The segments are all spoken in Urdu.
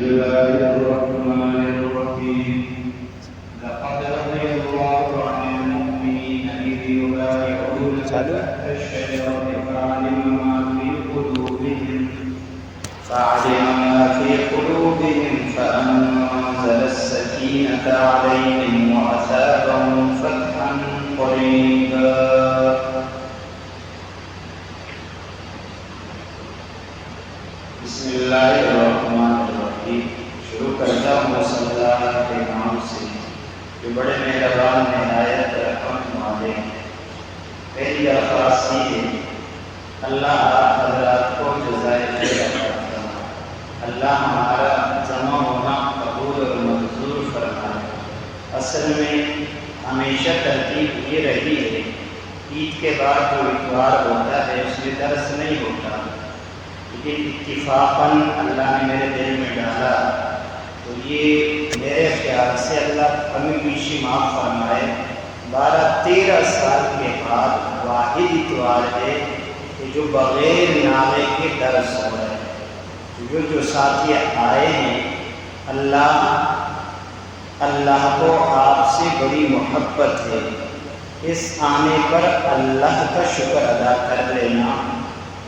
الله الرحمن الرحيم لقد رضي الله عن المؤمنين إذ يبايعونك تحت الشجرة فعلم ما في قلوبهم فأنزل السكينة عليهم وأثابهم فتحا قريبا. بسم اللہ الرحمن الرحیم. شروع کرتا ہوں صلی اللہ کے نام سے جو بڑے مہربان نہایت رحمت والے ہیں. پہلی درخواست یہ ہے اللہ آپ حضرات کو جزائے خیر عطا فرمائے. اللہ ہمارا جمع ہونا قبول اور منظور فرمائے. اصل میں ہمیشہ ترتیب یہ رہی ہے عید کے بعد جو اتوار ہوتا ہے اس میں درس نہیں ہوتا، لیکن اتفاقاً اللہ نے میرے دل میں ڈالا تو یہ میرے خیال سے اللہ کمی بیشی معاف فرمائے 12-13 سال کے بعد واحد اتوار ہے کہ جو بغیر نعرے کے درس ہو رہے ہیں. جو ساتھی آئے ہیں اللہ کو آپ سے بڑی محبت ہے. اس آنے پر اللہ کا شکر ادا کر لینا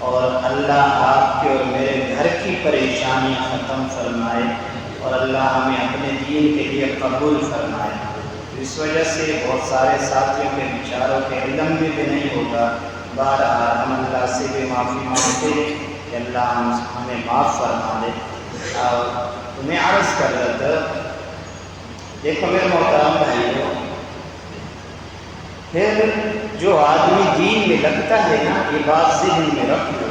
اور اللہ آپ کے اور میرے گھر کی پریشانیاں ختم فرمائے اور اللہ ہمیں اپنے دین کے لیے قبول فرمائے. اس وجہ سے بہت سارے ساتھیوں کے بیچاروں کے علم میں بھی نہیں ہوگا. بہرحال ہم اللہ سے بھی معافی مانگتے ہیں کہ اللہ ہمیں معاف فرما دے. میں عرض کر رہا تھا، دیکھو میرے محترم بھائیو، پھر جو آدمی دین میں لگتا ہے نا، یہ بات ذہن میں رکھ لو.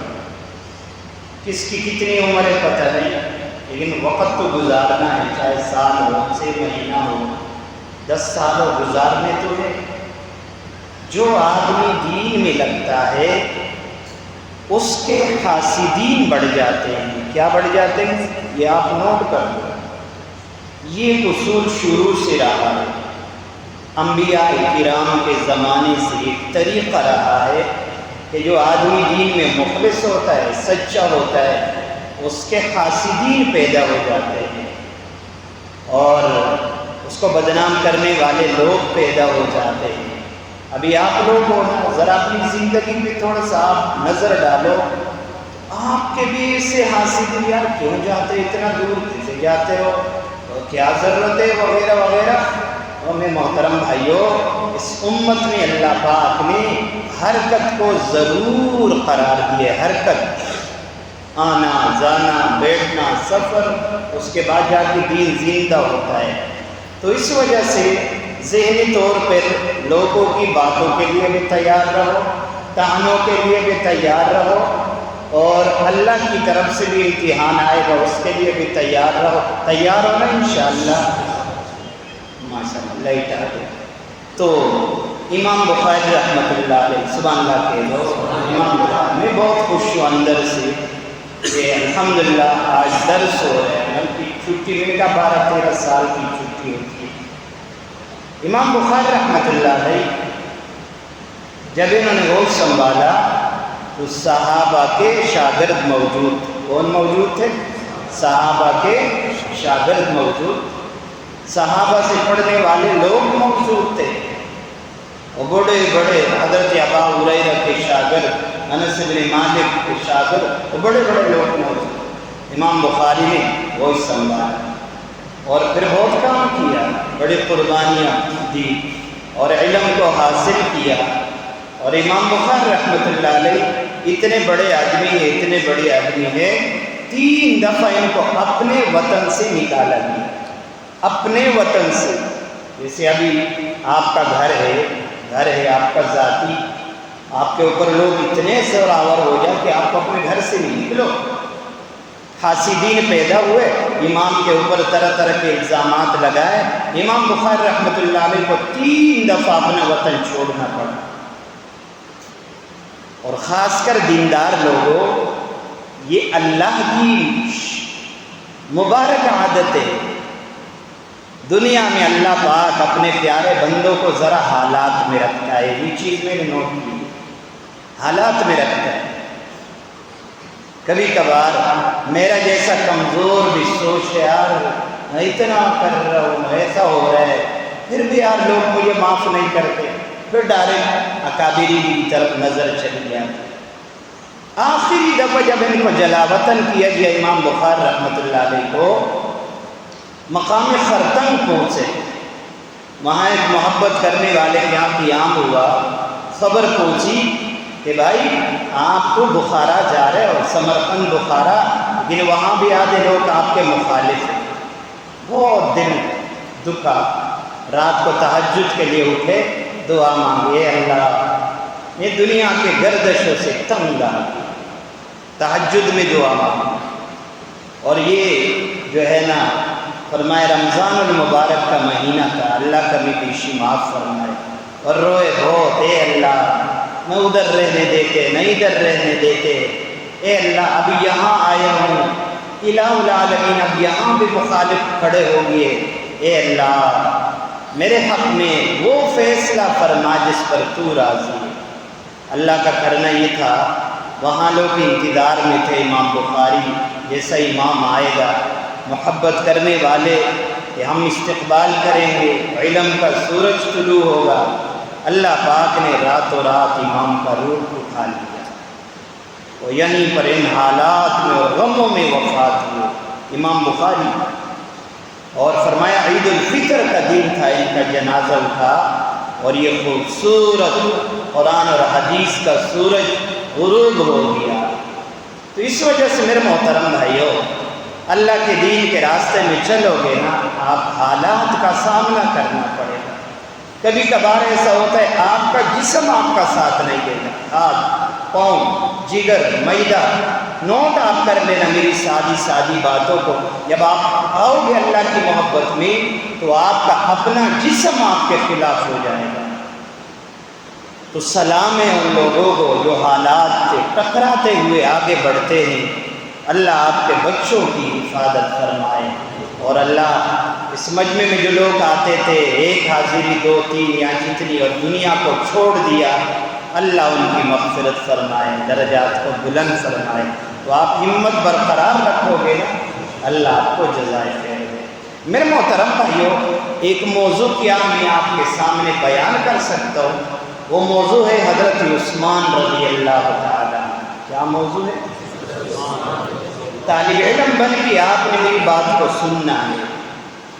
کس کی کتنی عمر ہے پتہ نہیں، لیکن وقت تو گزارنا ہے، چاہے سال ہو، 6 مہینہ ہو، 10 سال ہو، گزارنے تو ہے. جو آدمی دین میں لگتا ہے اس کے حاسدین بڑھ جاتے ہیں. کیا بڑھ جاتے ہیں؟ یہ آپ نوٹ کر لو. یہ اصول شروع سے رہا ہے، انبیاء کرام کے زمانے سے ایک طریقہ رہا ہے کہ جو آدمی دین میں مخلص ہوتا ہے، سچا ہوتا ہے، اس کے حاسدین پیدا ہو جاتے ہیں اور اس کو بدنام کرنے والے لوگ پیدا ہو جاتے ہیں. ابھی آپ لوگ ہو نا، ذرا اپنی زندگی پہ تھوڑا سا آپ نظر ڈالو، آپ کے بھی سے حاسد یار کیوں جاتے، اتنا دور کیسے جاتے ہو، کیا ضرورت ہے، وغیرہ وغیرہ. اور میں محترم بھائیو، اس امت میں اللہ پاک نے حرکت کو ضرور قرار دیے. حرکت، آنا جانا بیٹھنا سفر، اس کے بعد جا کے دین زندہ ہوتا ہے. تو اس وجہ سے ذہنی طور پر لوگوں کی باتوں کے لیے بھی تیار رہو، طعنوں کے لیے بھی تیار رہو، اور اللہ کی طرف سے بھی امتحان آئے گا اس کے لیے بھی تیار رہو. تیار ہو نا انشاءاللہ؟ ماشاء اللہ لائٹ آ گئی. تو امام بخاری رحمۃ اللہ علیہ، سبحان اللہ کہہ دو. امام بخاری میں بہت خوش ہوں اندر سے کہ الحمدللہ آج درس ہو رہے ہیں. بلکہ چھٹی میں کا 12-13 سال کی چھٹی ہوتی ہے. امام بخاری رحمۃ اللہ علیہ جب انہوں نے وہ سنبھالا تو صحابہ کے شاگرد موجود. کون موجود تھے؟ صحابہ کے شاگرد موجود، صحابہ سے پڑھنے والے لوگ موجود تھے، اور بڑے بڑے حضرت ابا ہریرہ کے شاگرد، انس بن مالک کے شاگرد، اور بڑے بڑے لوگ موجود. امام بخاری نے وہ سنبھالا اور پھر بہت کام کیا، بڑی قربانیاں دی اور علم کو حاصل کیا. اور امام بخاری رحمۃ اللہ علیہ اتنے بڑے آدمی ہیں، اتنے بڑے آدمی ہیں، 3 دفعہ ان کو اپنے وطن سے نکالا گیا. اپنے وطن سے. جیسے ابھی آپ کا گھر ہے آپ کا ذاتی، آپ کے اوپر لوگ اتنے زوراور ہو جائے کہ آپ اپنے گھر سے نہیں نکلو. حاسدین پیدا ہوئے، امام کے اوپر طرح طرح کے الزامات لگائے. امام بخاری رحمۃ اللہ علیہ کو 3 دفعہ اپنا وطن چھوڑنا پڑا. اور خاص کر دیندار لوگوں، یہ اللہ کی مبارک عادت ہے. دنیا میں اللہ پاک اپنے پیارے بندوں کو ذرا حالات میں رکھتا ہے. یہ چیز میں نے نوٹ کی، حالات میں رکھتا ہے. کبھی کبھار میرا جیسا کمزور بھی سوچ ہے یار میں اتنا کر رہا ہوں ایسا ہو رہا ہے پھر بھی یار لوگ مجھے معاف نہیں کرتے، پھر ڈائریکٹ اکابری کی طرف نظر چلی جاتی۔ آخری دفعہ جب ان کو جلاوطن کیا گیا امام بخاری رحمۃ اللہ علیہ کو مقام خرطنگ پہنچے، وہاں ایک محبت کرنے والے کے یہاں قیام ہوا، خبر پہنچی کہ بھائی آپ تو بخارا جا رہے اور سمرقند بخارا، لیکن وہاں بھی آدھے لوگ آپ کے مخالف ہیں۔ بہت دل دکھا، رات کو تہجد کے لیے اٹھے، دعا مانگے، اللہ یہ دنیا کے گردشوں سے تنگ آ گئی، تہجد میں دعا مانگی، اور یہ جو ہے نا فرمائے رمضان المبارک کا مہینہ تھا، اللہ کبھی بیشی معاف فرمائے، اور روئے بہت، اے اللہ نہ ادھر رہنے دیتے نہ ادھر رہنے دیتے، اے اللہ اب یہاں آیا ہوں، الہ العالمین اب یہاں بھی مخالف کھڑے ہو گئے، اے اللہ میرے حق میں وہ فیصلہ فرما جس پر تو راضی ہے۔ اللہ کا کرنا یہ تھا، وہاں لوگ انتظار میں تھے امام بخاری جیسا امام آئے گا، محبت کرنے والے کہ ہم استقبال کریں گے، علم کا سورج طلوع ہوگا۔ اللہ پاک نے راتوں رات امام کا روح اٹھا لیا، وہ یعنی پر ان حالات میں اور غموں میں وفات ہوئے امام بخاری، اور فرمایا عید الفطر کا دن تھا، ان کا جنازہ اٹھا، اور یہ خوبصورت قرآن اور حدیث کا سورج غروب ہو گیا۔ تو اس وجہ سے میرے محترم بھائیو، اللہ کے دین کے راستے میں چلو گے نا، آپ حالات کا سامنا کرنا پڑے گا۔ کبھی کبھار ایسا ہوتا ہے آپ کا جسم آپ کا ساتھ نہیں دے گا، ہاتھ پاؤں جگر معدہ نوٹ آپ کر لینا میری سادی سادی باتوں کو، جب آپ آؤ گے اللہ کی محبت میں تو آپ کا اپنا جسم آپ کے خلاف ہو جائے گا۔ تو سلام ہے ان لوگوں کو جو حالات سے ٹکراتے ہوئے آگے بڑھتے ہیں، اللہ آپ کے بچوں کی حفاظت فرمائے، اور اللہ اس مجمع میں جو لوگ آتے تھے ایک حاضری 2 3 یا جتنی اور دنیا کو چھوڑ دیا، اللہ ان کی مغفرت فرمائے، درجات کو بلند فرمائے۔ تو آپ ہمت برقرار رکھو گے نا، اللہ آپ کو جزائے خیر دے۔ میرے محترم بھائیو، ایک موضوع کیا میں آپ کے سامنے بیان کر سکتا ہوں، وہ موضوع ہے حضرت عثمان رضی اللہ تعالیٰ۔ کیا موضوع ہے؟ طالب علم بن کے آپ نے میری بات کو سننا ہے،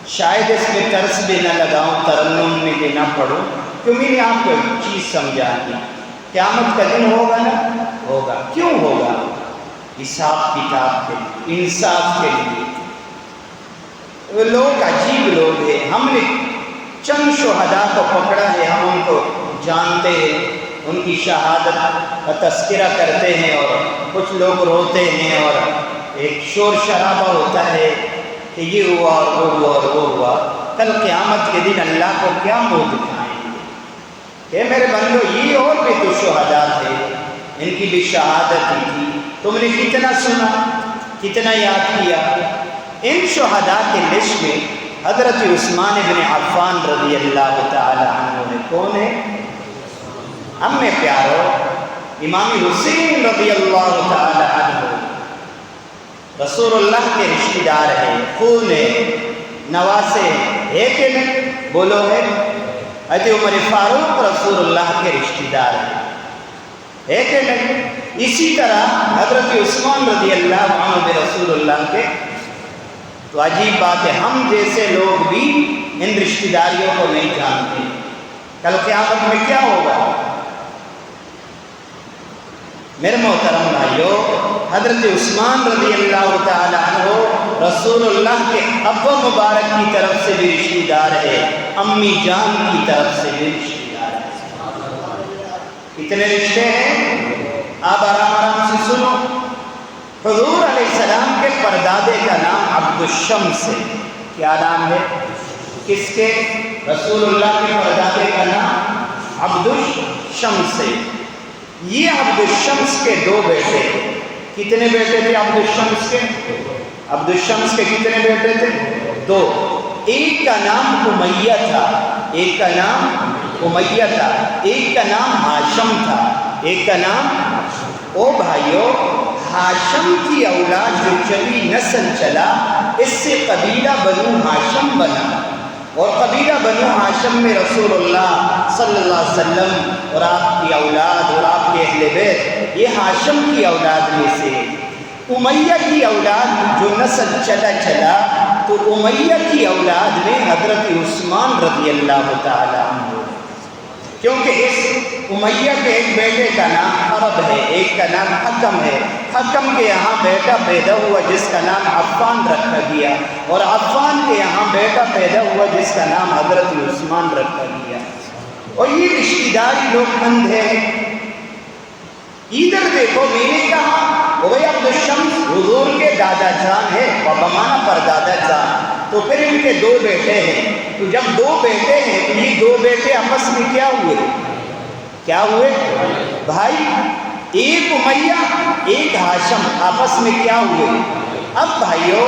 شاید اس میں طرز بھی نہ لگاؤں، ترنم میں بھی نہ پڑھوں، کیوں میں نے آپ کو ایک چیز سمجھانی، قیامت کا دن ہوگا نا، ہوگا، کیوں ہوگا؟ حساب کتاب کے لیے، انصاف کے لیے۔ وہ لوگ عجیب لوگ ہیں، ہم نے چند شہداء کو پکڑا ہے، ہم ان کو جانتے ہیں، ان کی شہادت کا تذکرہ کرتے ہیں، اور کچھ لوگ روتے ہیں اور ایک شور شرابہ ہوتا ہے کہ یہ ہوا اور وہ ہوا اور وہ ہوا۔ کل قیامت کے دن اللہ کو کیا منہ دکھائیں گے کہ میرے بندو یہ اور بھی تو شہداء تھے، ان کی بھی شہادت ہی تھی، تم نے کتنا سنا، کتنا یاد کیا۔ ان شہداء کے لسٹ میں حضرت عثمان بن عفان رضی اللہ تعالی عنہ ہے۔ کون ہے؟ ہم میں پیارو امام حسین رضی اللہ تعالی عنہ، رسول اللہ کے رشتہ دار ہیں، خون ہے، نواسے ہے کہ نہیں؟ بولو ہے۔ حضرت عمر فاروق رسول اللہ کے رشتہ دار ہیں، ہے کہ نہیں؟ اسی طرح حضرت عثمان رضی اللہ عنہ بھی رسول اللہ کے۔ تو عجیب بات ہے، ہم جیسے لوگ بھی ان رشتہ داریوں کو نہیں جانتے۔ کل قیامت میں کیا ہوگا؟ میرے محترم بھائیو، حضرت عثمان رضی اللہ تعالی عنہ رسول اللہ کے ابا مبارک کی طرف سے بھی رشتہ دار ہے، امی جان کی طرف سے بھی رشتہ دار ہے۔ کتنے رشتے ہیں؟ آپ آرام آرام سے سنو۔ حضور علیہ السلام کے پردادے کا نام عبد الشمس ہے۔ کیا نام ہے؟ کس کے؟ رسول اللہ کے پردادے کا نام عبد الشمس ہے۔ یہ عبد الشمس کے 2 بیٹے، کتنے بیٹے تھے عبد الشمس کے؟ عبد الشمس کے کتنے بیٹے تھے؟ 2۔ ایک کا نام امیہ تھا، ایک کا نام امیہ تھا، ایک کا نام ہاشم تھا، ایک کا نام۔ او بھائیو، ہاشم کی اولاد جو چلی، نسل چلا، اس سے قبیلہ بنو ہاشم بنا، اور قبیلہ بنو ہاشم میں رسول اللہ صلی اللہ علیہ وسلم اور آپ کی اولاد اور آپ کے اہل بیت، یہ ہاشم کی اولاد میں سے امیہ کی اولاد جو نسل چلا تو امیہ کی اولاد میں حضرت عثمان رضی اللہ تعالیٰ عنہ، کیونکہ اس امیہ کے ایک بیٹے کا نام عرب ہے، ایک کا نام حکم ہے، حکم کے یہاں بیٹا پیدا ہوا جس کا نام عفان رکھا گیا، اور عفان کے یہاں بیٹا پیدا ہوا جس کا نام حضرت عثمان رکھا گیا، اور یہ رشتہ داری لوگ اندھے ہیں۔ ادھر دیکھو، میں نے کہا ابی عبد الشمس حضور کے دادا جان ہے، بمانا پر دادا جان، تو پھر ان کے دو بیٹے ہیں، تو جب دو بیٹے ہیں تو یہ دو بیٹے آپس میں کیا ہوئے بھائی، ایک امیہ ایک ہاشم، آپس میں کیا ہوئے؟ اب بھائیو،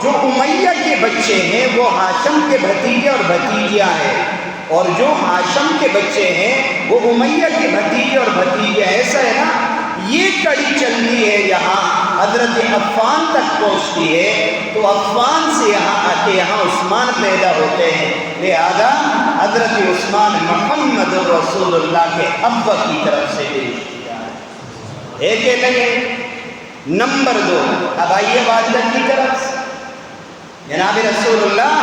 جو امیہ کے بچے ہیں وہ ہاشم کے بھتیجے اور بھتیجیاں ہیں، اور جو ہاشم کے بچے ہیں وہ امیہ کے بھتیجے اور بھتیجے، ایسا ہے نا؟ یہ کڑی چلتی ہے یہاں حضرت عفان تک پہنچتی ہے، تو عفان سے یہاں آ کے یہاں عثمان پیدا ہوتے ہیں، لہذا حضرت عثمان محمد رسول اللہ کے ابا کی طرف سے پیش کیا ہے، ایک ہے نہیں۔ نمبر 2، اب آئیے والدہ کی طرف سے، جناب رسول اللہ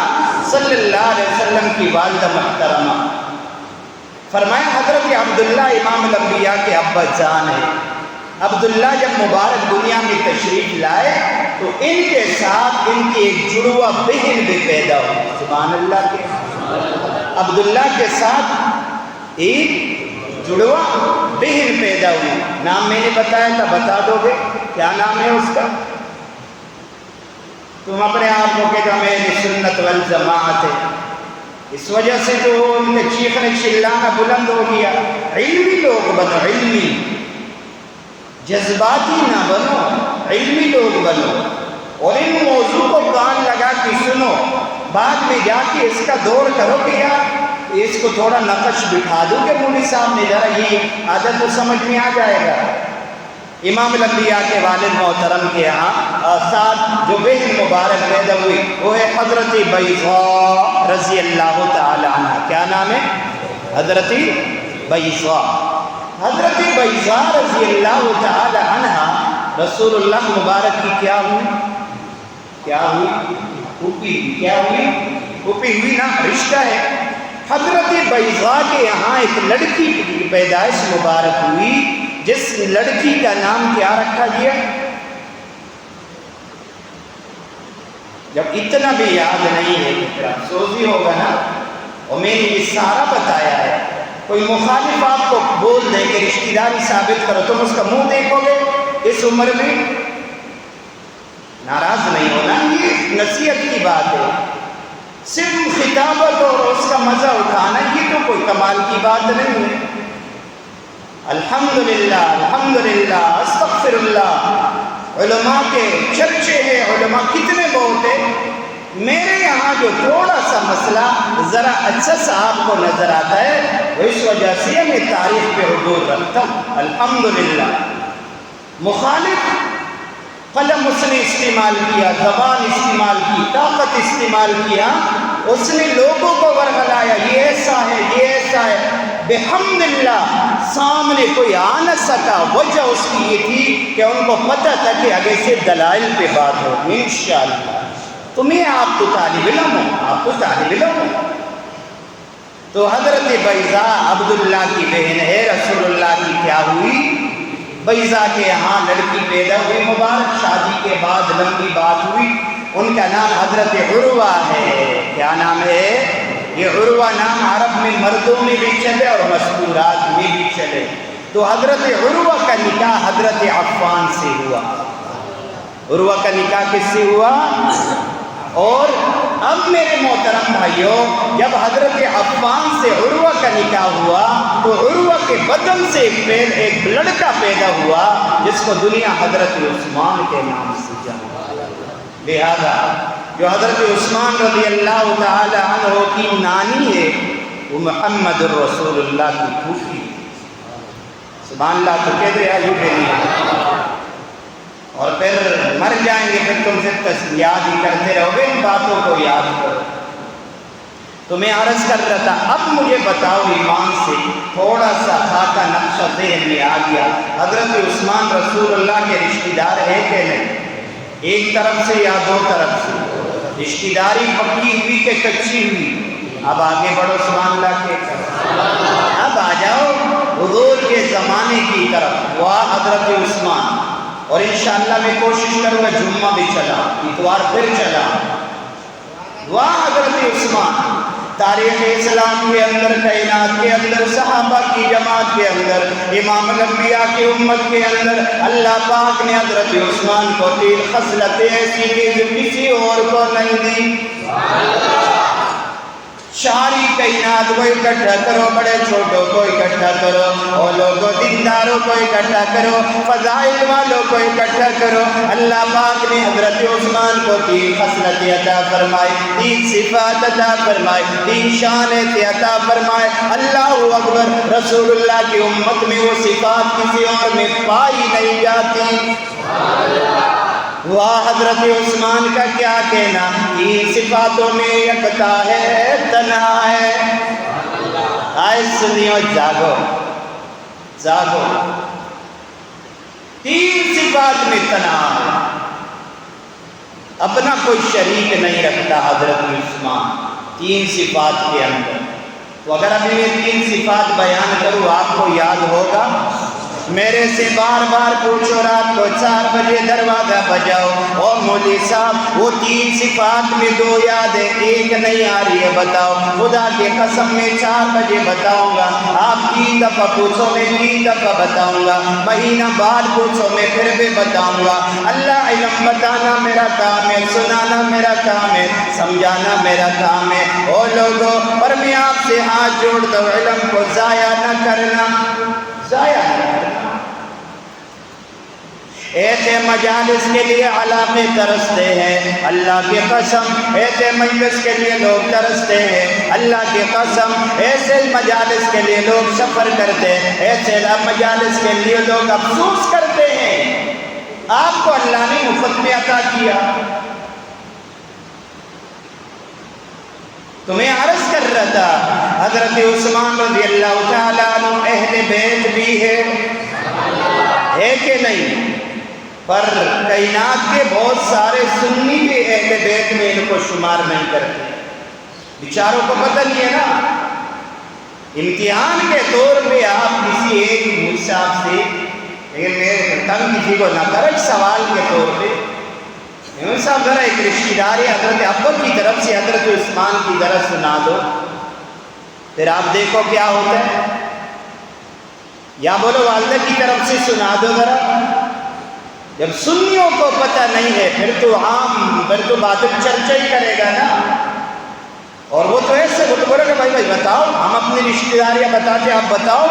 صلی اللہ علیہ وسلم کی والدہ محترمہ، فرمایا حضرت عبداللہ امام الانبیاء کے ابا جان ہیں۔ عبداللہ جب مبارک دنیا میں تشریف لائے تو ان کے ساتھ ان کی ایک جڑوا بہن بھی پیدا ہوئی، سبحان اللہ کے، عبداللہ کے ساتھ ایک جڑوا بہن پیدا ہوئی، نام میں نے بتایا تھا، بتا دو گے کیا نام ہے اس کا؟ تم اپنے آپ کو کہ ہمیں سنت والجماعت ہے، اس وجہ سے جو ان کے چیخنے چلانا بلند ہو گیا۔ علمی لوگ بنو، علمی، جذباتی نہ بنو، علمی لوگ بنو، اور ان موضوع کو کان لگا کے سنو، بعد میں جا کے اس کا دور کرو کہ یار اس کو تھوڑا نقش بٹھا دوں کہ مولوی صاحب نے ذرا یہ عادت تو سمجھ میں آ جائے گا۔ امام الانبیاء کے والد محترم کے یہاں ساتھ جو بہن مبارک پیدا ہوئی وہ ہے حضرت بیضاء رضی اللہ تعالی عنہ، کیا نام ہے؟ حضرت بیضاء۔ حضرت بیضاء رضی اللہ تعالی عنہ رسول اللہ مبارک کی کیا ہوئی؟ پھوپھی ہوئی نا، رشتہ ہے۔ حضرت بیضاء کے یہاں ایک لڑکی کی پیدائش مبارک ہوئی، جس لڑکی کا نام کیا رکھا گیا؟ جب اتنا بھی یاد نہیں ہے تو پھر افسوس ہی ہوگا نا، اور میں نے یہ سارا بتایا ہے۔ کوئی مخالف آپ کو بول دے کہ رشتہ داری ثابت کرو، تم اس کا منہ دیکھو گے اس عمر میں؟ ناراض نہیں ہونا، یہ نصیحت کی بات ہے، صرف خطابت اور اس کا مزہ اٹھانا یہ تو کوئی کمال کی بات نہیں ہے۔ الحمدللہ الحمدللہ استغفر اللہ، علماء کے چرچے ہیں، علماء کتنے بہت ہیں۔ میرے یہاں جو تھوڑا سا مسئلہ ذرا اچھا سا آپ کو نظر آتا ہے، وہ اس وجہ سے میں تاریخ پہ حضور رکھتا ہوں۔ الحمدللہ مخالف قلم اس نے استعمال کیا، زبان استعمال کی، طاقت استعمال کیا، اس نے لوگوں کو ورغلایا، یہ ایسا ہے، یہ ایسا ہے۔ بحمدللہ سامنے کوئی آ نہ سکا، وجہ اس کی یہ تھی کہ ان کو پتہ تھا کہ آگے سے دلائل پہ بات ہوگی انشاءاللہ۔ تو میں آپ تو طالب علم ہوں، آپ تو طالب علم ہوں۔ تو حضرت بیضاء عبداللہ کی بہن ہے، رسول اللہ کی کیا ہوئی؟ بیضاء کے یہاں لڑکی پیدا ہوئی مبارک، شادی کے بعد لمبی بات ہوئی، ان کا نام حضرت عروہ ہے۔ کیا نام ہے؟ یہ عروہ نام عرب میں مردوں میں بھی چلے اور مذکورات میں بھی چلے۔ تو حضرت عروہ کا نکاح حضرت عفان سے ہوا۔ عروہ کا نکاح کس سے ہوا؟ اور اب میرے محترم بھائیوں، جب حضرت عفان سے عروہ کا نکاح ہوا تو عروہ کے بدن سے ایک لڑکا پیدا ہوا جس کو دنیا حضرت عثمان کے نام سے جانتی۔ لہذا جو حضرت عثمان رضی اللہ تعالی عنہ کی نانی ہے وہ محمد الرسول اللہ کی پھوپھی، سبحان اللہ، تو کہتے ہیں اور پھر مر جائیں گے، پھر تم سے یاد ہی کرتے رہو گے، ان باتوں کو یاد کرو۔ تو میں عرض کر رہا تھا، اب مجھے بتاؤ ایمان سے تھوڑا سا خاکہ نقشہ ذہن میں آ گیا، حضرت عثمان رسول اللہ کے رشتہ دار ہے کہ نہیں؟ ایک طرف سے یا دو طرف سے؟ رشتہ داری پکی ہوئی کہ کچی ہوئی؟ اب آگے بڑھو سبحان اللہ کے، اب آ جاؤ حضور کے زمانے کی طرف، واہ حضرت عثمان۔ اور انشاءاللہ میں کوشش کروں گا جمعہ بھی چلا، اتوار پھر چلا، واہ حضرت عثمان۔ تاریخ اسلام کے اندر، کائنات کے اندر، صحابہ کی جماعت کے اندر، امام الانبیاء کی امت کے اندر اللہ پاک نے حضرت عثمان کو 3 خصلتیں ایسی دی جو کسی اور کو نہیں دی۔ ساری کائنات کو اکٹھا کرو، بڑے چھوٹوں کو اکٹھا کرو، اور لوگوں دینداروں کو اکٹھا کرو، فضائل والوں کو اکٹھا کرو، اللہ پاک نے حضرت عثمان کو 3 خصلتیں عطا فرمائی، 3 صفات عطا فرمائی، 3 شانیں عطا فرمائے۔ اللہ اکبر، رسول اللہ کی امت میں وہ صفات کسی اور میں پائی نہیں جاتی۔ واہ حضرت عثمان کا کیا کہنا، 3 صفاتوں میں یکتا ہے، تنہا ہے۔ آئے سنیو، جاگو جاگو، 3 صفات میں تنہا ہے، اپنا کوئی شریک نہیں رکھتا حضرت عثمان 3 صفات کے اندر۔ تو اگر ابھی میں 3 صفات بیان کروں آپ کو یاد ہوگا؟ میرے سے بار بار پوچھو، رات کو 4 بجے دروازہ بجاؤ، اور مولوی صاحب وہ 3 صفات میں 2 یاد ہے، 1 نہیں آ رہی ہے، بتاؤ۔ خدا کے قسم میں 4 بجے بتاؤں گا، آپ 3 دفعہ پوچھو میں 3 دفعہ بتاؤں گا، مہینہ بعد پوچھو میں پھر بھی بتاؤں گا۔ اللہ علم بتانا میرا کام ہے، سنانا میرا کام ہے، سمجھانا میرا کام ہے۔ اور لوگوں پر میں آپ سے ہاتھ جوڑتا ہوں، علم کو ضائع نہ کرنا، ضائع نہ کرنا۔ ایسے مجالس کے لیے علاقے ترستے ہیں، اللہ کی قسم ایسے مجلس کے لیے لوگ ترستے ہیں، اللہ کی قسم ایسے مجالس کے لیے لوگ سفر کرتے ہیں، ایسے مجالس کے لیے لوگ افسوس کرتے ہیں۔ آپ کو اللہ نے مفت میں عطا کیا۔ تو میں عرض کر رہا تھا، حضرت عثمان رضی اللہ تعالیٰ عنہ اہل بیت بھی ہے کہ نہیں؟ پر کائنات کے بہت سارے سنی بھی اہل بیت میں ان کو شمار نہیں کرتے، بیچاروں کو پتہ نہیں ہے نا۔ امتحان کے طور پہ آپ کسی ایک مجھ صاحب سے، لیکن میں تنگ کسی کو نہ کریں، سوال کے طور پہ امام صاحب ذرا ایک رشتہ داری حضرت ابا کی طرف سے حضرت عثمان کی طرف سنا دو، پھر آپ دیکھو کیا ہوتا ہے۔ یا بولو والدہ کی طرف سے سنا دو ذرا۔ جب سنیوں کو پتہ نہیں ہے پھر تو بات چرچا ہی کرے گا نا۔ اور وہ تو ایسے وہ تو بولے گا بھائی بتاؤ، ہم اپنی رشتہ داریاں بتاتے، آپ بتاؤ،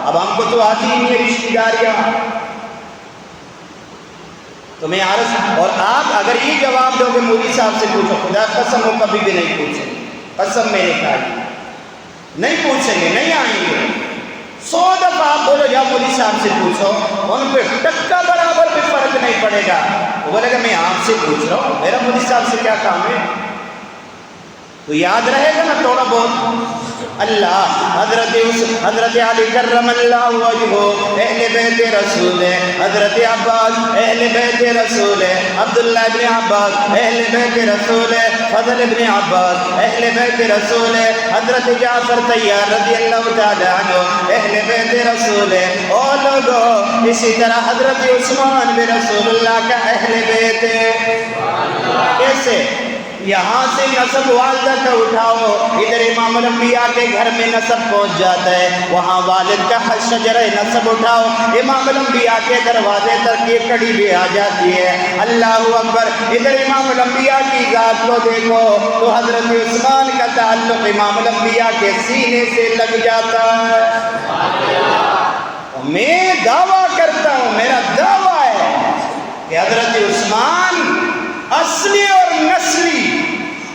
اب ہم کو تو آتی ہی نہیں ہے رشتہ داریاں۔ تو میں عرض، اور آپ اگر یہ جواب دو گے مولوی صاحب سے پوچھو، خدا قسم وہ کبھی بھی نہیں پوچھیں گے، قسم میں نے کہا نہیں پوچھیں گے، نہیں آئیں گے۔ 100 دفعہ آپ بولو یا مولوی صاحب سے پوچھو، ان پہ ٹکا برابر بھی فرق نہیں پڑے گا۔ وہ بولے گا میں آپ سے پوچھ رہا ہوں، میرا مولوی صاحب سے کیا کام ہے؟ تو یاد رہے گا نا تھوڑا بہت۔ اللہ حضرت علی کرم اللہ وجہہ اہل بیت رسول ہے، حضرت عباس اہل بیت رسول ہے، عبداللہ ابن عباس اہل بیت رسول ہے، فضل ابن عباس اہل بیت رسول ہے، حضرت جعفر طیار رضی اللہ تعالی عنہ اہل بیت رسول ہے۔ اور لوگوں اسی طرح حضرت عثمان بن رسول اللہ کا اہل بیت ہے۔ کیسے؟ یہاں سے نسب والدہ کا اٹھاؤ، ادھر امام الانبیاء کے گھر میں نسب پہنچ جاتا ہے، وہاں والد کا شجرہ نسب اٹھاؤ، امام الانبیاء کے دروازے تک یہ کڑی بھی آ جاتی ہے۔ اللہ اکبر، ادھر امام الانبیاء کی ذات کو دیکھو تو حضرت عثمان کا تعلق امام الانبیاء کے سینے سے لگ جاتا ہے۔ میں دعویٰ کرتا ہوں، میرا دعویٰ ہے کہ حضرت عثمان اصلی اور نسلی،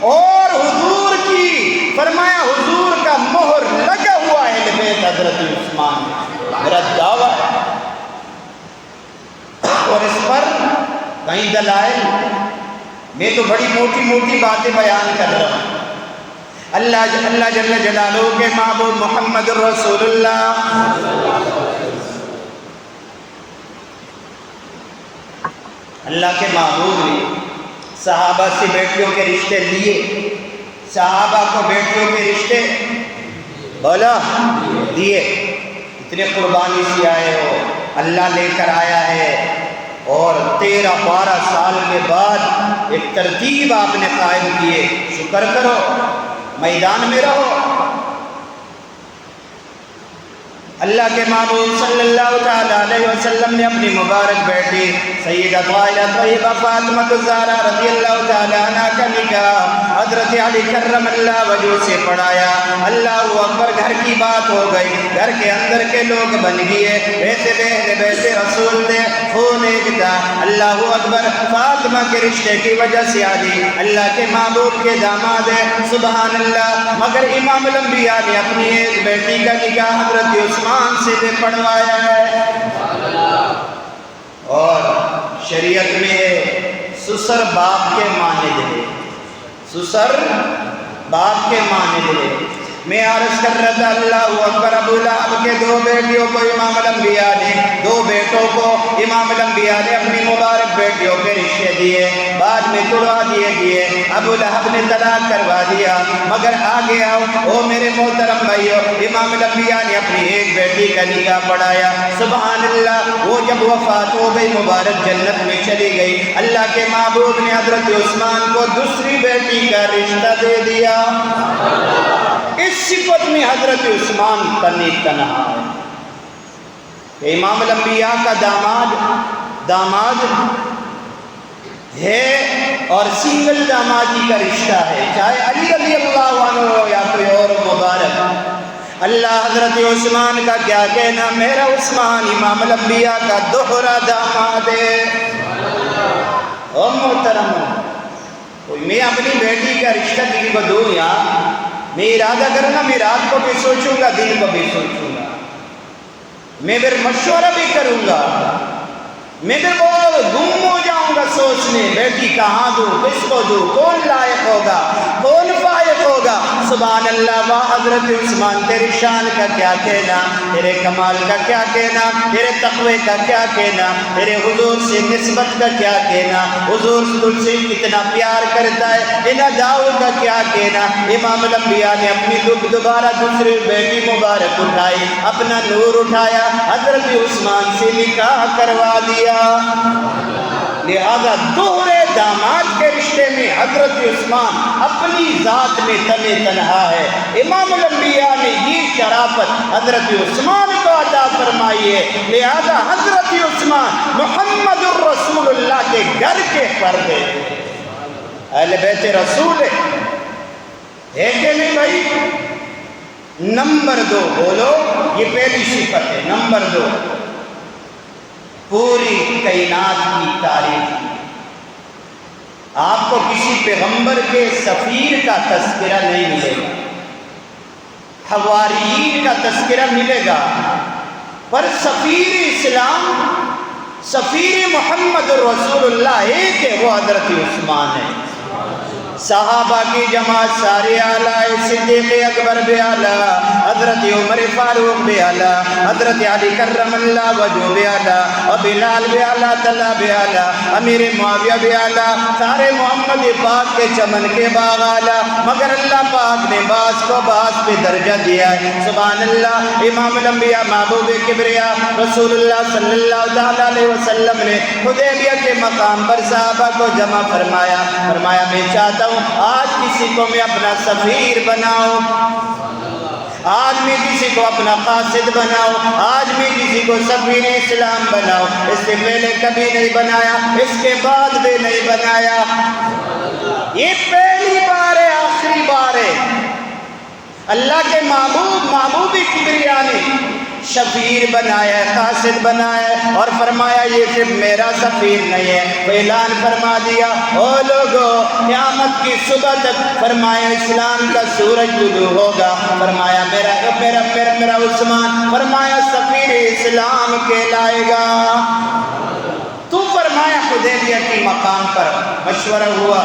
اور حضور کی فرمایا حضور کا مہر لگا ہوا ہے بیت حضرت عثمان، میرا دعویٰ ہے۔ اور اس پر کہیں دلائل، میں تو بڑی موٹی موٹی باتیں بیان کر رہا ہوں۔ اللہ جل جلالہ کے معبود محمد رسول اللہ، اللہ کے معبود نے صحابہ سے بیٹیوں کے رشتے لیے، صحابہ کو بیٹیوں کے رشتے بولا دیے۔ اتنے قربانی سے آئے ہو، اللہ لے کر آیا ہے، اور 13-12 سال کے بعد ایک ترتیب آپ نے قائم کیے، شکر کرو، میدان میں رہو۔ اللہ کے معبود صلی اللہ تعالیٰ علیہ وسلم نے اپنی مبارک بیٹی سیدہ طاہرہ طیبہ فاطمہ الزہرا رضی اللہ تعالیٰ عنہ کا نکاح حضرت علی کرم اللہ وجہ سے پڑھایا۔ اللہ اکبر، گھر کی بات ہو گئی، گھر کے اندر کے لوگ بن گئے، ویسے بہن ویسے رسول نے خون ایک تھا۔ اللہ اکبر، فاطمہ کے رشتے کی وجہ سے علی اللہ کے معبود کے داماد ہے، سبحان اللہ۔ مگر امام الانبیاء نے اپنی ایک بیٹی کا نکاح حضرت عثمان سے بھی پڑھوایا ہے، اور شریعت میں ہے سسر باپ کے مانند ہے، سسر باپ کے مانند ہے۔ میں عرض کر رہا تھا، اللہ اکبر، ابو لہب کے 2 بیٹیوں کو امام الانبیاء نے، 2 بیٹوں کو امام الانبیاء نے اپنی مبارک بیٹیوں کے رشتے دیے، بعد میں تڑوا دیے۔ ابو لہب نے طلاق کروا دیا، مگر آگے آؤ، او میرے محترم بھائیو، امام الانبیاء نے اپنی ایک بیٹی کا نکاح پڑھایا، سبحان اللہ۔ وہ جب وفات ہو گئی، مبارک جنت میں چلی گئی، اللہ کے معبود نے حضرت عثمان کو دوسری بیٹی کا رشتہ دے دیا۔ اس صفت میں حضرت عثمان تنہا ہے کہ امام الانبیاء کا داماد ہے، اور سنگل دامادی کا رشتہ ہے، چاہے علی رضی اللہ عنہ ہو یا کوئی اور مبارک۔ اللہ حضرت عثمان کا کیا کہنا، میرا عثمان امام الانبیاء کا دوہرا داماد ہے۔ او محترم، میں اپنی بیٹی کا رشتہ کسی کو دوں یا میں ارادہ کرنا، میں رات کو بھی سوچوں گا، دن کو بھی سوچوں گا، میں پھر مشورہ بھی کروں گا، میں پھر بہت گم ہو جاؤں گا سوچنے، بیٹی کہاں دوں، کس کو دوں، کون لائق ہوگا، کون فائق ہوگا۔ سبحان اللہ، واہ حضرت عثمان، تیری شان کا کیا کہنا، تیرے کمال کا کیا کہنا، تیرے تقوی کا کیا کہنا، تیرے حضور سے نسبت کا کیا کہنا، حضور تجھ سے کتنا پیار کرتا ہے، ان اداؤں کا کیا کہنا۔ امام الانبیاء نے اپنی دوبارہ دوسری بیٹی مبارک اٹھائی، اپنا نور اٹھایا، حضرت عثمان سے نکاح کروا دیا۔ لہذا دوہرے داماد کے رشتے میں حضرت عثمان اپنی ذات میں تنہا ہے۔ امام الانبیاء نے یہ شرافت حضرت عثمان کو عطا فرمائی ہے، لہذا حضرت عثمان محمد الرسول اللہ کے گھر کے فرد ہیں، اہل بیت رسول ہے کہ نہیں بھائی؟ نمبر 2 بولو، یہ پہلی صفت ہے۔ نمبر 2، پوری کائنات کی تاریخ میں آپ کو کسی پیغمبر کے سفیر کا تذکرہ نہیں ملے گا، حواریین کا تذکرہ ملے گا، پر سفیر اسلام، سفیر محمد رسول اللہ ایک ہے، وہ حضرت عثمان ہے۔ صحابہ کی جماعت سارے اعلیٰ، صدیق اکبر بھی اعلیٰ، حضرت عمر فاروق بھی اعلیٰ، حضرت علی کرم اللہ وجہ بھی اعلیٰ، اور بلال بھی اعلیٰ، طلحہ بھی اعلیٰ، امیر معاویہ بھی اعلیٰ، سارے محمد پاک کے چمن کے باغ اعلیٰ، مگر اللہ پاک نے بعض کو بعض پہ درجہ دیا ہے۔ سبحان اللہ، امام الانبیاء محبوب کبریا رسول اللہ صلی اللہ تعالیٰ علیہ وسلم نے حدیبیہ کے مقام پر صحابہ کو جمع فرمایا، میں چاہتا ہوں آج کسی کو میں اپنا سفیر بناؤں، آج میں کسی کو اپنا قاصد بناؤں، آج میں کسی کو سفیر اسلام بناؤں۔ اس سے پہلے کبھی نہیں بنایا، اس کے بعد بھی نہیں بنایا، یہ پہلی بار ہے، آخری بار ہے۔ اللہ کے محبوب کبریا نے شفیر بنایا ہے، قاصد بنایا ہے، اور فرمایا یہ صرف میرا سفیر نہیں ہے، وہ اعلان فرما دیا، او لوگو قیامت کی صبح تک فرمایا اسلام کا سورج طلوع ہوگا، فرمایا میرا عثمان فرمایا سفیر اسلام کہلائے گا۔ تو فرمایا حدیبیہ کی مقام پر مشورہ ہوا،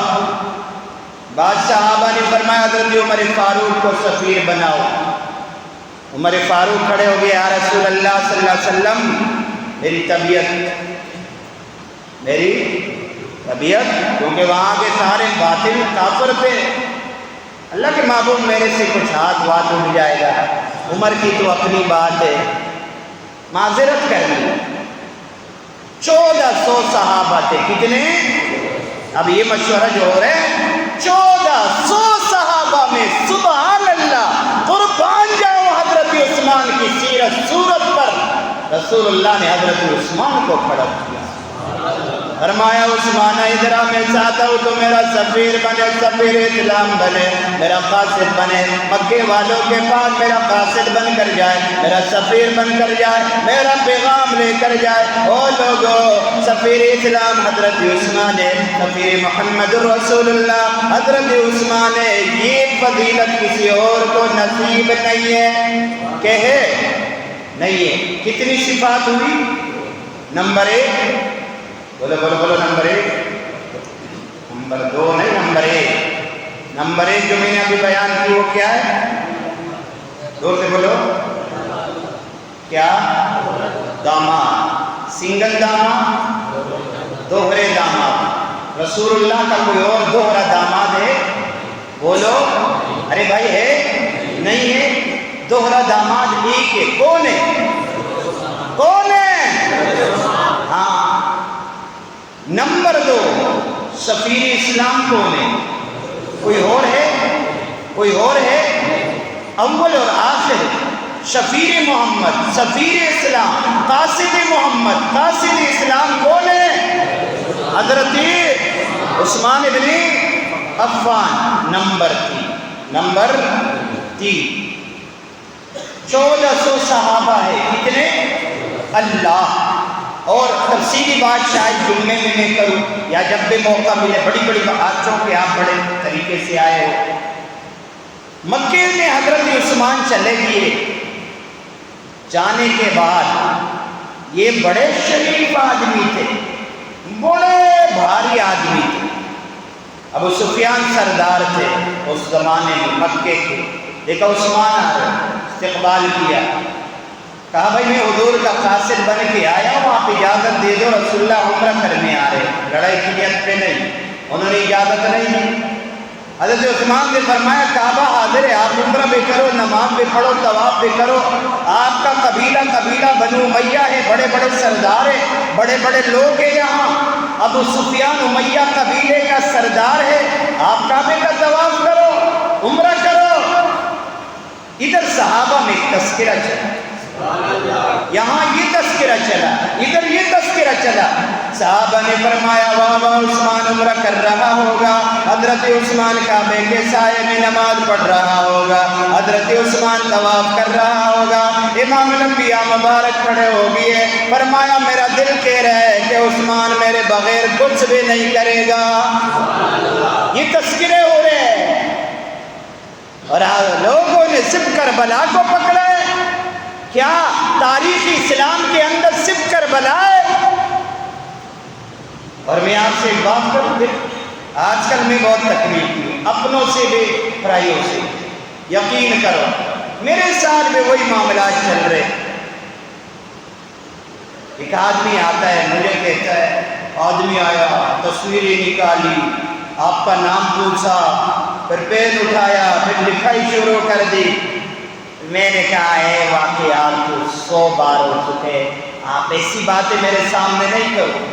بعض صحابہ نے فرمایا حضرت عمر فاروق کو سفیر بناؤ۔ عمر فاروق کھڑے ہو گئے، یا رسول اللہ صلی اللہ علیہ وسلم میری طبیعت کیونکہ وہاں کے سارے باطل کافر تھے، اللہ کے محبوب میرے سے کچھ ہاتھ وات اٹھ جائے گا، عمر کی تو اپنی بات ہے، معذرت کر لی۔ 1400 صحابہ تھے، کتنے؟ اب یہ مشورہ جو ہو رہا ہے 1400 صحابہ میں سبحان اللہ قربان جاؤ حضرت عثمان کی سیرت صورت پر رسول اللہ نے حضرت عثمان کو کھڑا کیا، فرمایا عثمان ادھر میں چاہتا ہوں تو میرا سفیر بنے، سفیر اسلام بنے، میرا قاصد بنے، مکے والوں کے پاس میرا قاصد بن کر جائے، میرا سفیر بن کر جائے، میرا پیغام لے کر جائے۔ او لوگو، سفیر اسلام حضرت عثمان ہے، سفیر محمد رسول اللہ حضرت عثمان ہے، یہ فضیلت کسی اور کو نصیب نہیں ہے کہ ہے نہیں ہے۔ کتنی صفات ہوئی؟ نمبر 1، بولو بولو بولو، نمبر 1، نمبر 2 نہیں، نمبر 1۔ نمبر 1 جو میں نے ابھی بیان کی وہ کیا ہے؟ زور سے بولو، کیا؟ داماد، سنگل داماد، دوہرے داماد۔ رسول اللہ کا کوئی اور دوہرا داماد ہے؟ بولو، ارے بھائی ہے نہیں ہے؟ دوہرا داماد ایک ہے، کون ہے؟ کون ہے؟ ہاں۔ نمبر 2 سفیر اسلام کون ہے؟ کوئی اور ہے؟ کوئی اور ہے؟ اول اور آخر شفیر محمد، سفیر اسلام، قاصد محمد، قاصد اسلام کون ہے؟ حضرت عثمان بن عفان۔ نمبر 3 1400 صحابہ ہے، کتنے؟ اللہ۔ اور تفصیلی بات شاید جمعے میں میں کروں یا جب بھی موقع ملے، بڑی بڑی بات چونکہ آپ بڑے طریقے سے آئے ہو۔ مکے میں حضرت عثمان چلے گئے، جانے کے بعد یہ بڑے شریف آدمی تھے، بڑے بھاری آدمی تھے۔ ابو سفیان سردار تھے اس زمانے میں مکے کے، دیکھا عثمان آ رہے، استقبال کیا، کہا بھائی میں حضور کا قاصد بن کے آیا ہوں، آپ اجازت دے دو، رسول اللہ عمرہ کرنے آ رہے، لڑائی کی نیت پہ نہیں، انہوں نے اجازت نہیں دی۔ حضرت عثمان نے فرمایا کعبہ حاضر ہے، آپ عمرہ بھی کرو، نماز بھی پڑھو، طواف بھی کرو، آپ کا قبیلہ بنو امیہ ہے، بڑے بڑے سردار ہیں، بڑے بڑے لوگ ہیں یہاں، ابو سفیان امیہ قبیلے کا سردار ہے، آپ کعبے کا طواف کرو، عمرہ کرو۔ ادھر صحابہ میں تذکرہ چلا، یہاں یہ تذکرہ چلا، ادھر یہ تذکرہ چلا۔ صحابہ نے فرمایا واہ واہ عثمان عمرہ کر رہا ہوگا، حضرت عثمان کعبے کے سائے میں نماز پڑھ رہا ہوگا، حضرت عثمان طواف کر رہا ہوگا۔ امام الانبیاء مبارک کھڑے ہو گئے، فرمایا میرا دل کہہ رہا ہے کہ عثمان میرے بغیر کچھ بھی نہیں کرے گا۔ یہ تذکرے ہو رہے ہیں، اور لوگوں نے صرف کربلا کو پکڑا ہے۔ کیا تاریخ اسلام کے اندر صرف کربلا ہے؟ اور میں آپ سے ایک بات کروں گا، آج کل میں بہت تکلیف کی، اپنوں سے بھی پرائیوں سے، یقین کرو میرے ساتھ بھی وہی معاملات چل رہے۔ ایک آدمی آتا ہے، مجھے کہتا ہے، آدمی آیا، تصویریں نکالی، آپ کا نام پوچھا، پھر پین اٹھایا، پھر لکھائی شروع کر دی۔ میں نے کہا ہے واقعات تو 100 بار ہو چکے، آپ ایسی باتیں میرے سامنے نہیں کرو۔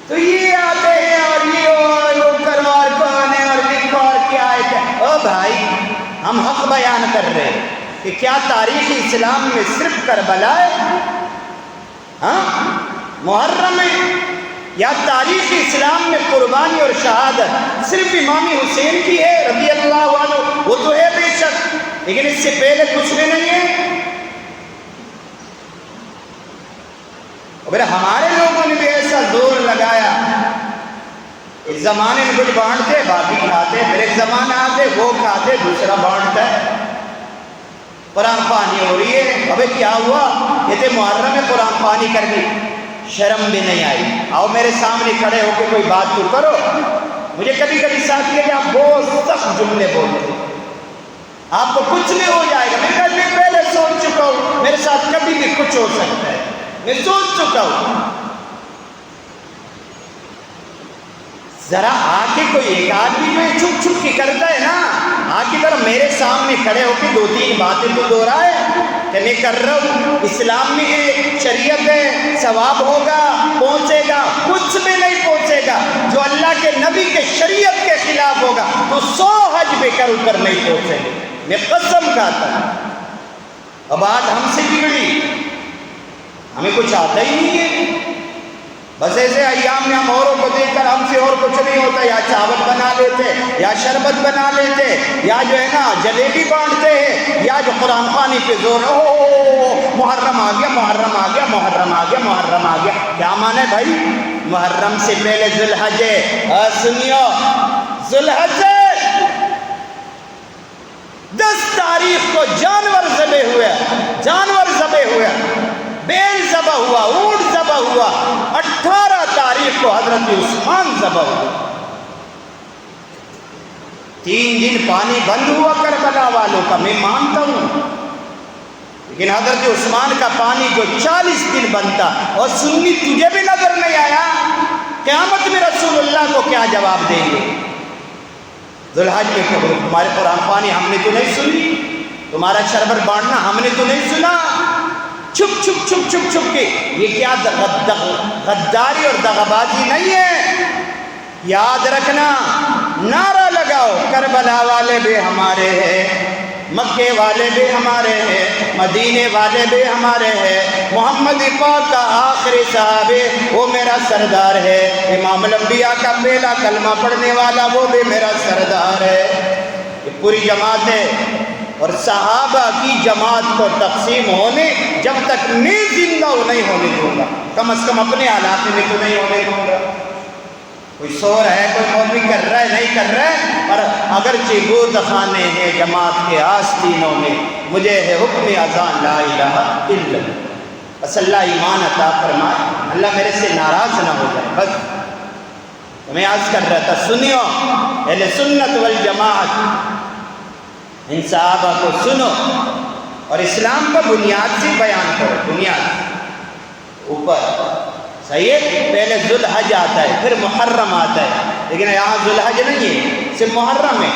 تو یہ آتے ہیں اور یہ کرو اور کون ہے اور لکھو اور کیا ہے۔ او بھائی، ہم حق بیان کر رہے ہیں کہ کیا تاریخ اسلام میں صرف کربلا ہے؟ ہاں، محرم ہے؟ یا تاریخ اسلام میں قربانی اور شہادت صرف امام حسین کی ہے رضی اللہ عنہ؟ وہ تو ہے بے شک، لیکن اس سے پہلے کچھ بھی نہیں ہے۔ اور ہمارے لوگوں نے بھی ایسا زور لگایا، اس زمانے میں کچھ بانٹتے باقی کھاتے، پھر ایک زمانہ آتے وہ کھاتے دوسرا بانٹتا ہے۔ قرآن خوانی ہو رہی ہے، ابے کیا ہوا؟ یہ تھے محرم میں قرآن خوانی کر دی، شرم بھی نہیں آئی. آؤ میرے سامنے کھڑے ہو کے کوئی بات تو کرو. مجھے کبھی کبھی ساتھ لے کہ آپ بہت سخت جملے بولتے ہیں, آپ کو کچھ بھی ہو جائے گا. میں کبھی پہلے سوچ چکا ہوں میرے ساتھ کبھی بھی کچھ ہو سکتا ہے, میں سوچ چکا ہوں. ذرا آ کے کوئی ایک آدمی جو چھپ چھپ کے کرتا ہے نا, آ کے ذرا میرے سامنے کھڑے ہو کے 2-3 باتیں تو دہرائے کہ میں کر رہا ہوں, اسلام میں ہے, شریعت ہے, ثواب ہوگا, پہنچے گا. کچھ بھی نہیں پہنچے گا. جو اللہ کے نبی کے شریعت کے خلاف ہوگا تو 100 حج بھی کر کر نہیں پہنچے گا. میں قسم کھاتا ہوں. اب آج ہم سے بگڑی, ہمیں کچھ آتا ہی نہیں ہے. بس ایسے ایام میں ہم اوروں کو دیکھ کر ہم سے اور کچھ نہیں ہوتا, یا چاول بنا لیتے, یا شربت بنا لیتے, یا جو ہے نا جلیبی بانٹتے ہیں, یا جو قرآن خوانی پہ زور, محرم آ گیا, محرم آ گیا, محرم آ گیا, محرم آ گیا. کیا مانے بھائی؟ محرم سے پہلے ذوالحج ہے. سنیو, ذوالحج 10 تاریخ کو جانور ذبح ہوئے, جانور ذبح ہوئے, بیل ذبح ہوا, اونٹ ذبح ہوا. 18 تاریخ کو حضرت عثمان ذبح ہوا. 3 دن پانی بند ہوا کربلا والوں کا, میں مانتا ہوں, لیکن حضرت عثمان کا پانی جو 40 دن بنتا. اور سنی تجھے بھی نظر نہیں آیا؟ قیامت میں رسول اللہ کو کیا جواب دیں گے؟ ذوالحج میں تمہارے قرآن خوانی ہم نے تو نہیں سنی, تمہارا شربت بانٹنا ہم نے تو نہیں سنا. چھپ چھپ چھپ چھپ چھپ کے یہ کیا غداری اور دغابازی نہیں ہے؟ یاد رکھنا, نعرہ لگاؤ, کربلا والے بھی ہمارے ہیں, مکے والے بھی ہمارے ہیں, مدینے والے بھی ہمارے ہیں, محمد پاک کا آخری صحابی وہ میرا سردار ہے, امام الانبیاء کا پہلا کلمہ پڑھنے والا وہ بھی میرا سردار ہے. یہ پوری جماعت ہے. اور صحابہ کی جماعت کو تقسیم ہونے جب تک میں زندہ نہیں ہونے دوں گا, کم از کم اپنے علاقے میں تو نہیں ہونے دوں گا. کوئی سور ہے, کوئی مولوی کر رہا ہے, نہیں کر رہا ہے, پر اگرچہ گود خانے ہیں جماعت کے آستینوں میں, مجھے ہے حکم اذان لا الہ الا اللہ. بس اللہ ایمان عطا فرمائے, اللہ میرے سے ناراض نہ ہو جائے. بس میں عرض کر رہا تھا, سنیو اہل سنت والجماعت, ان صحابہ کو سنو اور اسلام کا بنیاد سے بیان کرو. بنیاد اوپر صحیح ہے. پہلے ذوالحج آتا ہے, پھر محرم آتا ہے, لیکن یہاں ذوالحج نہیں ہے, صرف محرم ہے.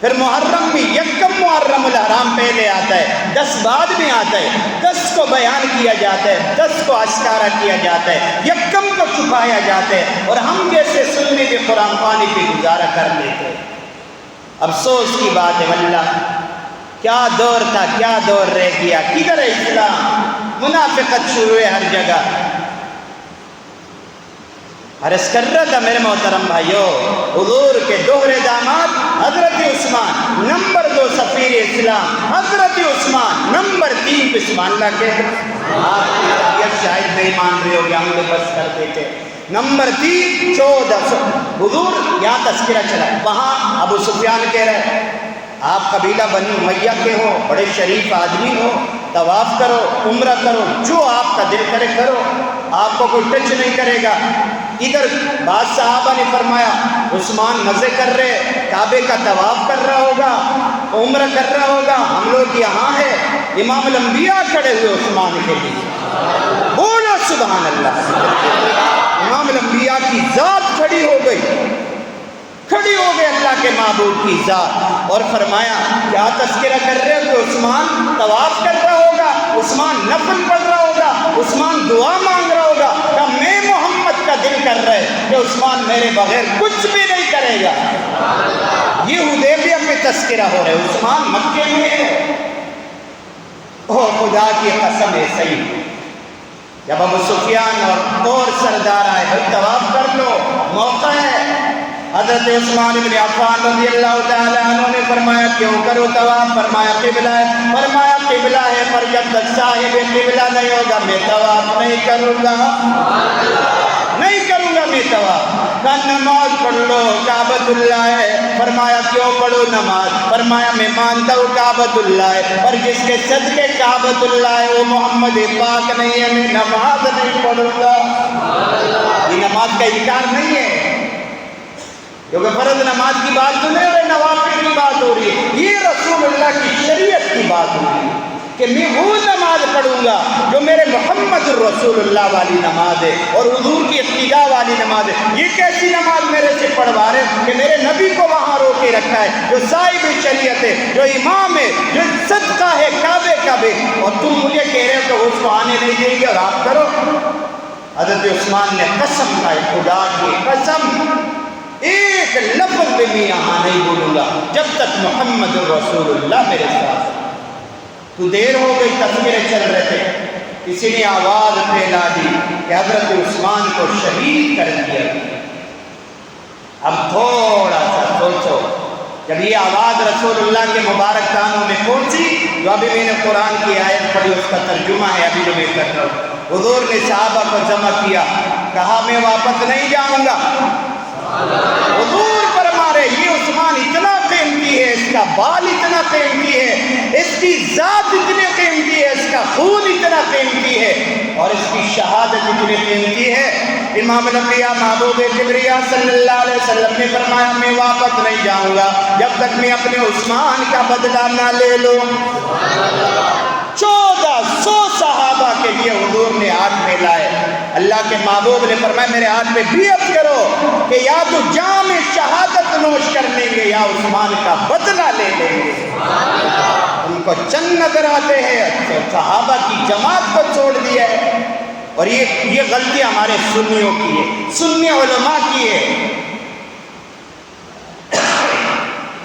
پھر محرم میں یکم محرم الحرام پہلے آتا ہے, 10 بعد میں آتا ہے. 10 کو بیان کیا جاتا ہے, 10 کو اشکارا کیا جاتا ہے, یکم کو چھپایا جاتا ہے. اور ہم جیسے سننے کے قرآن خوانی پہ گزارا کر لیتے ہیں. افسوس کی بات ہے واللہ, کیا دور تھا, کیا دور رہ گیا. کدھر ہے اسلام؟ منافقت شروع ہے ہر جگہ. عرض کر رہا تھا میرے محترم بھائیو, حضور کے دوہرے داماد حضرت عثمان, نمبر 2 سفیر اسلام حضرت عثمان, نمبر 3 بسم اللہ کے آپ شاید نہیں مان رہے ہو گے, ہم لوگ بس کر دیتے. نمبر 3 1400 حضور یہاں تذکرہ چلا, وہاں ابو سفیان کہہ رہے آپ قبیلہ بنی امیہ کے ہو, بڑے شریف آدمی ہو, طواف کرو, عمرہ کرو, جو آپ کا دل کرے کرو, آپ کو کوئی ٹچ نہیں کرے گا. ادھر بعض صحابہ نے فرمایا عثمان مزے کر رہے, کعبے کا طواف کر رہا ہوگا, عمرہ کر رہا ہوگا, ہم لوگ یہاں ہے. امام الانبیاء کھڑے ہوئے عثمان کے لیے, بولو سبحان اللہ. امام الانبیاء کی ذات کھڑی ہو گئی, کھڑی ہو گئے اللہ کے معبود کی ذات, اور فرمایا کیا تذکرہ کر رہے ہو کہ عثمان طواف کر رہا ہوگا, عثمان نفل پڑھ رہا ہوگا, عثمان دعا مانگ رہا ہوگا. کہ میں محمد کا دل کر رہے کہ عثمان میرے بغیر کچھ بھی نہیں کرے گا. یہ حدیبیہ پہ تذکرہ ہو رہے, عثمان مکے میں ہے. او خدا کی قسم ہے صحیح. جب ابو سفیان اور سردار آئے, بھائی طواف کر لو, موقع ہے. حضرت عثمان بن عفان رضی اللہ تعالیٰ عنہ نے فرمایا کیوں کرو طواف؟ فرمایا قبلہ ہے. فرمایا قبلہ ہے, پر جب تک صاحب قبلہ نہیں ہوگا میں طواف نہیں کروں گا. نہیں کروں گا میں طواف۔ کہا نماز پڑھ لو، کعبۃ اللہ ہے۔ فرمایا کیوں پڑھو نماز؟ فرمایا میں مانتا ہوں کعبۃ اللہ ہے، اور جس کے صدقے کعبۃ اللہ ہے وہ محمد پاک نہیں ہے، میں نماز نہیں پڑھوں گا۔ یہ نماز کا انکار نہیں ہے، کیونکہ فرض نماز کی بات تو نہیں ہو رہی، نوافل کی بات ہو رہی ہے۔ یہ رسول اللہ کی شریعت کی بات ہو رہی ہے کہ میں وہ نماز پڑھوں گا جو میرے محمد الرسول اللہ والی نماز ہے اور حضور کی اقتداء والی نماز ہے۔ یہ کیسی نماز میرے سے پڑھوا رہے کہ میرے نبی کو وہاں رو کے رکھا ہے، جو صاحب شریعت ہے، جو امام ہے، جو صدقہ ہے کعبے کا بھی، اور تم مجھے کہہ رہے ہو کہ اس کو آنے نہیں دیں گے اور آپ کرو۔ حضرت عثمان نے قسم کھائی، خدا کی قسم ایک لفظ بھی میں یہاں نہیں بولوں گا جب تک محمد الرسول اللہ میرے ساتھ۔ تو دیر ہو گئی، تذکرے چل رہے تھے، کسی نے آواز پھیلا دی کہ حضرت عثمان کو شہید کر دیا۔ اب تھوڑا سا سوچو، جب یہ آواز رسول اللہ کے مبارک کانوں میں پہنچی، جو ابھی میں نے قرآن کی آیت پڑھی اس کا ترجمہ ہے، ابھی جو میں کر رہا ہوں۔ حضور نے صحابہ کو جمع کیا، کہا میں واپس نہیں جاؤں گا۔ حضور فرما رہے یہ عثمان اتنا قیمتی ہے، اس کا بال اتنا قیمتی ہے، اس کی ذات اتنی قیمتی ہے، اس کا خون اتنا قیمتی ہے، اور اس کی شہادت اتنی قیمتی ہے۔ امام الانبیاء محبوب کبریا صلی اللہ علیہ وسلم نے فرمایا میں واپس نہیں جاؤں گا جب تک میں اپنے عثمان کا بدلہ نہ لے لوں۔ 1400 صحابہ کے لیے حضور نے ہاتھ پھیلائے۔ اللہ کے محبوب نے فرمایا میرے ہاتھ پہ بیعت کرو کہ یا تو جام شہادت نوش کر لیں گے یا عثمان کا بدلہ لے لیں گے۔ ان کو چند نظر آتے ہیں تو صحابہ کی جماعت کو چھوڑ دیا ہے، اور یہ غلطی ہمارے سنیوں کی ہے، سنی علماء کی ہے۔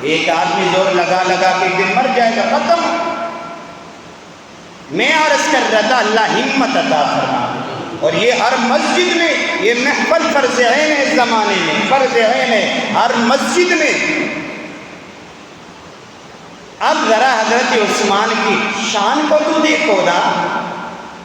ایک آدمی زور لگا لگا کے دن مر جائے گا، ختم۔ میں عرض کر رہا تھا اللہ ہمت عطا فرمائے، اور یہ ہر مسجد میں یہ محفل فرض عین ہے، اس زمانے میں فرض عین ہے ہر مسجد میں۔ اب ذرا حضرت عثمان کی شان کو تو دیکھو نا،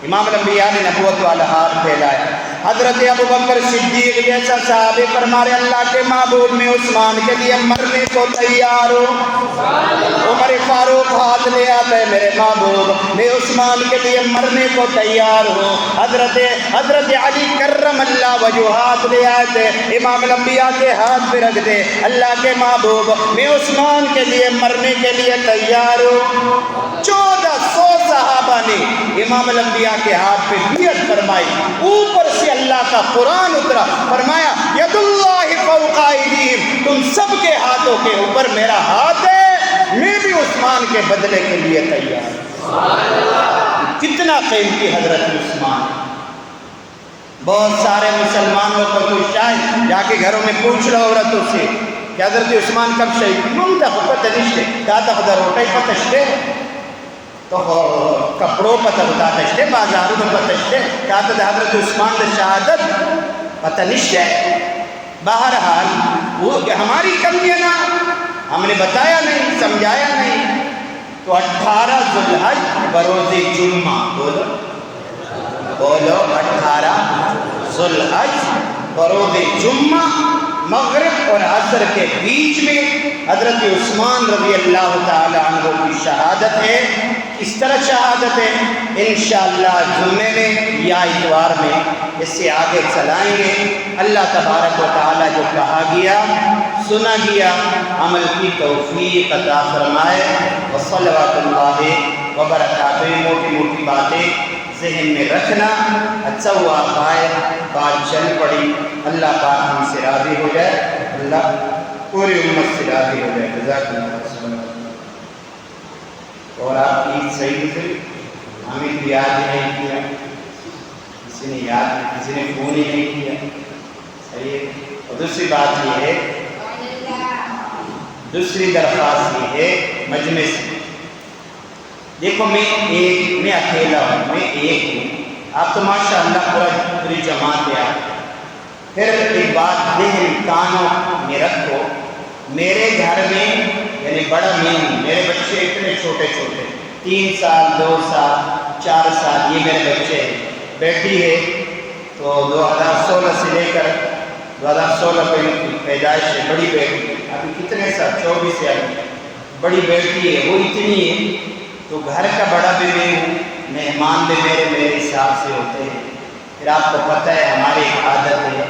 امام الانبیاء نے نبوت والا ہاتھ پھیلایا۔ حضرت ابوبکر صدیق جیسا صحابی فرما رہے اللہ کے محبوب میں عثمان کے لیے مرنے کو تیار ہوں۔ عمر فاروق ہاتھ لے آتا ہے میرے محبوب میں عثمان کے لیے مرنے کو تیار ہوں۔ حضرت علی کرم اللہ وجہ ہاتھ لے آتے، امام الانبیاء کے ہاتھ پہ رکھ دے اللہ کے محبوب میں عثمان کے لیے مرنے کے لیے تیار ہوں۔ 1400 صحابہ نے امام الانبیاء کے ہاتھ پہ بیعت فرمائی۔ اوپر سے اللہ کا قرآن اترا، فرمایا ید اللہ فوق ایدیہم، تم سب کے ہاتھوں کے اوپر میرا ہاتھ ہے، میں بھی عثمان کے بدلے کے لیے تیار ہوں۔ کتنا قیمتی حضرت عثمان۔ بہت سارے مسلمانوں کو تو شاید جا کے گھروں میں پوچھ رہا عورتوں سے کہ حضرت عثمان کب شہید؟ منتخب پتہ نشتے کیا تقدر ہوتا ہے پتشتے تو کپڑوں پتہ بتاتا ہے، بازاروں میں پتشتے کیا تو حضرت عثمان نے شہادت پتہ نشتے۔ بہرحال وہ ہماری کمی ہے نا، ہم نے بتایا نہیں، سمجھایا نہیں۔ تو 18 ذوالحج بروز جمعہ، بولو 18 ذوالحج بروز جمعہ مغرب اور عصر کے بیچ میں حضرت عثمان رضی اللہ تعالی عنہ کی شہادت ہے۔ اس طرح شہادت ہے انشاءاللہ جمعے میں یا اتوار میں اس سے آگے چلائیں گے۔ اللہ تبارک و تعالی جو کہا گیا سنا گیا عمل کی توفیق عطا فرمائے۔ وصلوات اللہ وبرکاتہ۔ موٹی موٹی باتیں ذہن میں رکھنا، اچھا ہوا پائے بات چل پڑی۔ اللہ پاک ہم سے راضی ہو جائے، اللہ پوری امت سے راضی ہو جائے۔ جزاک اللہ خیر۔ اور آپ کی عید صحیح گزری؟ ہمیں تو یاد نہیں کیا، کسی نے یاد نہیں، کسی نے فون ہی نہیں کیا۔ صحیح ہے۔ اور دوسری بات یہ ہے، دوسری درخواست یہ ہے مجمع سے، دیکھو میں اکیلا ہوں، میں ایک ہوں، آپ تو ماشاءاللہ پوری جماعت ہے۔ پھر ایک بات ذہن کانوں میں رکھو، میرے گھر میں یعنی بڑا میں ہوں، میرے بچے اتنے چھوٹے چھوٹے، 3 سال 2 سال 4 سال، یہ میرے بچے ہیں، بیٹی ہے تو 2016 سے لے کر 2016 پہ ان کی پیدائش ہے. بڑی بیٹی ابھی کتنے سال 24 سے ابھی بڑی بیٹی ہے وہ اتنی ہے. تو گھر کا بڑا بھی میں ہوں, مہمان بھی میرے حساب سے ہوتے ہیں. پھر آپ کو پتہ ہے ہماری ایک عادت ہے